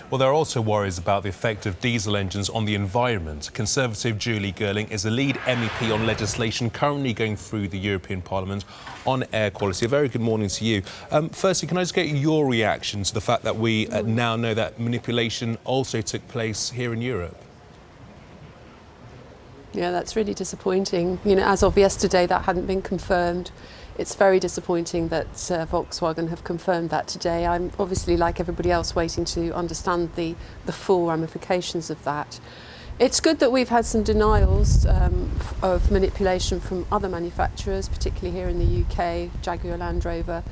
Well, there are also worries about the effect of diesel engines on the environment. Conservative Julie Girling is a lead MEP on legislation currently going through the European Parliament on air quality. A very good morning to you. Firstly, can I just get your reaction to the fact that we now know that manipulation also took place here in Europe? Yeah, that's really disappointing. You know, as of yesterday, that hadn't been confirmed. It's very disappointing that Volkswagen have confirmed that today. I'm obviously, like everybody else, waiting to understand the full ramifications of that. It's good that we've had some denials of manipulation from other manufacturers, particularly here in the UK, Jaguar Land Rover,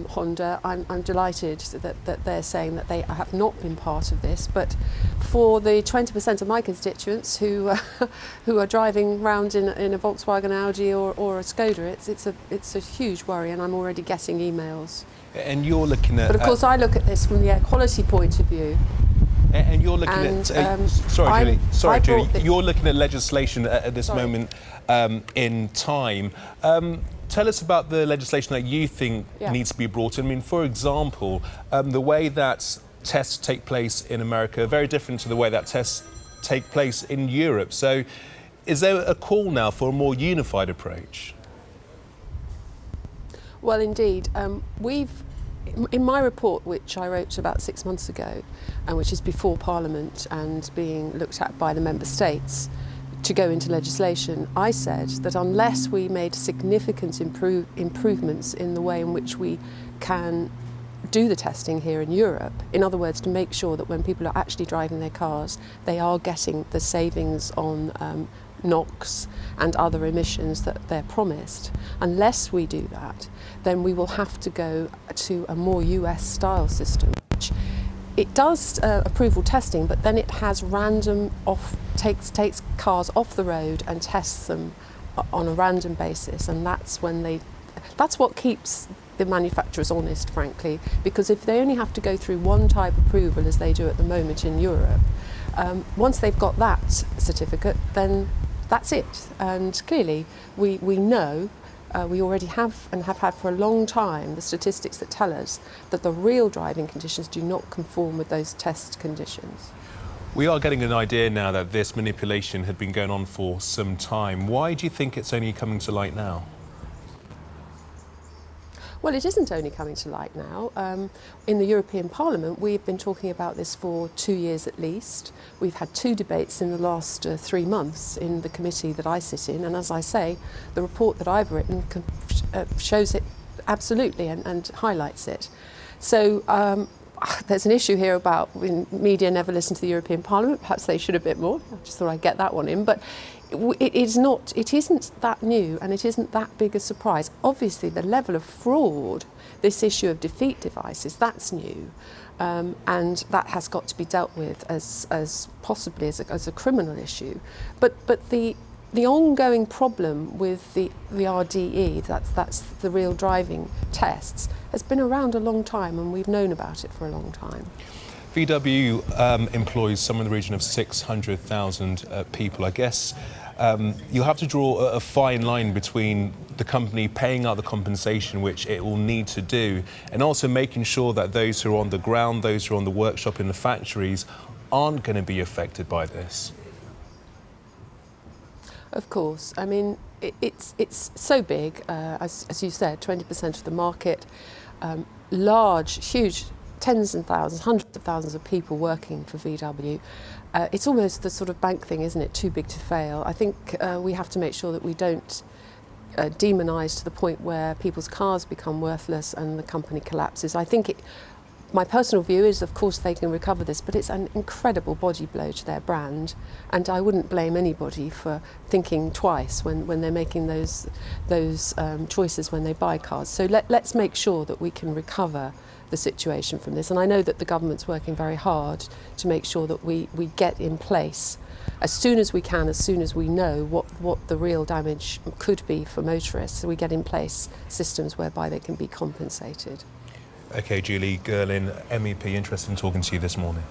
Honda. I'm delighted that they're saying that they have not been part of this, but for the 20% of my constituents who are driving around in a Volkswagen, Audi or a Skoda, it's a huge worry, and I'm already getting emails. And you're looking at... But of course I look at this from the air quality point of view. And you're looking Julie, you're looking at legislation at this moment in time. Tell us about the legislation that you think needs to be brought in. I mean, for example, the way that tests take place in America are very different to the way that tests take place in Europe. So is there a call now for a more unified approach? Well, indeed. In my report, which I wrote about 6 months ago, and which is before Parliament and being looked at by the Member States to go into legislation, I said that unless we made significant improvements in the way in which we can do the testing here in Europe, in other words, to make sure that when people are actually driving their cars, they are getting the savings on NOx and other emissions that they're promised. Unless we do that, then we will have to go to a more US-style system. It does approval testing, but then it has takes cars off the road and tests them on a random basis, and that's what keeps the manufacturers honest, frankly, because if they only have to go through one type approval, as they do at the moment in Europe, once they've got that certificate, then that's it. And clearly, we know, we already have and have had for a long time the statistics that tell us that the real driving conditions do not conform with those test conditions. We are getting an idea now that this manipulation had been going on for some time. Why do you think it's only coming to light now? Well, it isn't only coming to light now. In the European Parliament, we've been talking about this for 2 years at least. We've had 2 debates in the last 3 months in the committee that I sit in, and as I say, the report that I've written shows it absolutely and highlights it. So there's an issue here about when media never listen to the European Parliament. Perhaps they should a bit more. I just thought I'd get that one in. But it isn't that new, and it isn't that big a surprise. Obviously, the level of fraud, this issue of defeat devices, that's new. And that has got to be dealt with as possibly as a criminal issue. But the ongoing problem with the RDE, that's the real driving tests, has been around a long time, and we've known about it for a long time. VW employs somewhere in the region of 600,000 people. I guess you'll have to draw a fine line between the company paying out the compensation which it will need to do, and also making sure that those who are on the ground, those who are on the workshop in the factories, aren't going to be affected by this. Of course. I mean, it's so big, as you said, 20% of the market, large, huge, tens and thousands, hundreds of thousands of people working for VW. It's almost the sort of bank thing, isn't it? Too big to fail. I think we have to make sure that we don't demonise to the point where people's cars become worthless and the company collapses. I think my personal view is, of course, they can recover this, but it's an incredible body blow to their brand, and I wouldn't blame anybody for thinking twice when they're making those choices when they buy cars. So let's make sure that we can recover the situation from this, and I know that the government's working very hard to make sure that we get in place as soon as we can, as soon as we know what the real damage could be for motorists, so we get in place systems whereby they can be compensated. OK, Julie Girling, MEP, interested in talking to you this morning.